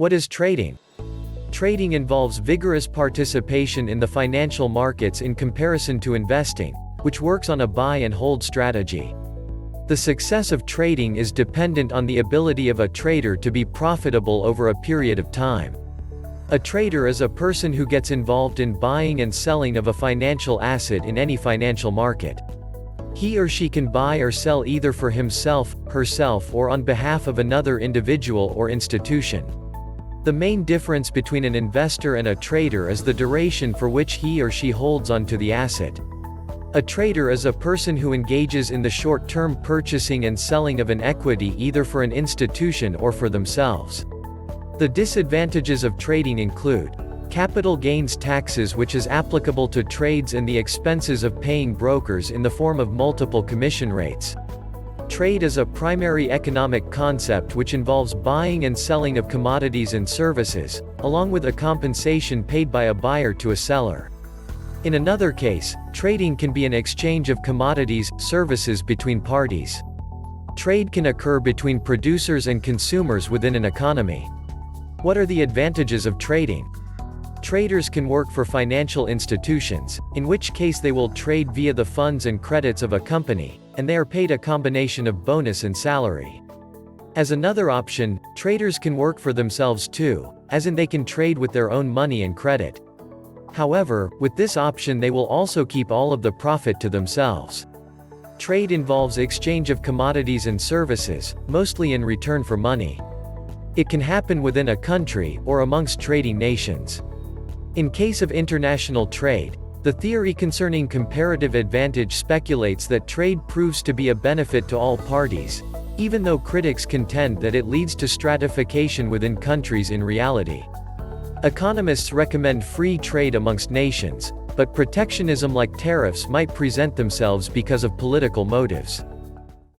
What is trading? Trading involves vigorous participation in the financial markets in comparison to investing, which works on a buy and hold strategy. The success of trading is dependent on the ability of a trader to be profitable over a period of time. A trader is a person who gets involved in buying and selling of a financial asset in any financial market. He or she can buy or sell either for himself, herself, or on behalf of another individual or institution. The main difference between an investor and a trader is the duration for which he or she holds onto the asset. A trader is a person who engages in the short-term purchasing and selling of an equity either for an institution or for themselves. The disadvantages of trading include capital gains taxes, which is applicable to trades, and the expenses of paying brokers in the form of multiple commission rates. Trade is a primary economic concept which involves buying and selling of commodities and services, along with a compensation paid by a buyer to a seller. In another case, trading can be an exchange of commodities, services between parties. Trade can occur between producers and consumers within an economy. What are the advantages of trading? Traders can work for financial institutions, in which case they will trade via the funds and credits of a company, and they are paid a combination of bonus and salary. As another option, traders can work for themselves too, as in they can trade with their own money and credit. However, with this option they will also keep all of the profit to themselves. Trade involves exchange of commodities and services, mostly in return for money. It can happen within a country, or amongst trading nations. In case of international trade, the theory concerning comparative advantage speculates that trade proves to be a benefit to all parties, even though critics contend that it leads to stratification within countries in reality. Economists recommend free trade amongst nations, but protectionism like tariffs might present themselves because of political motives.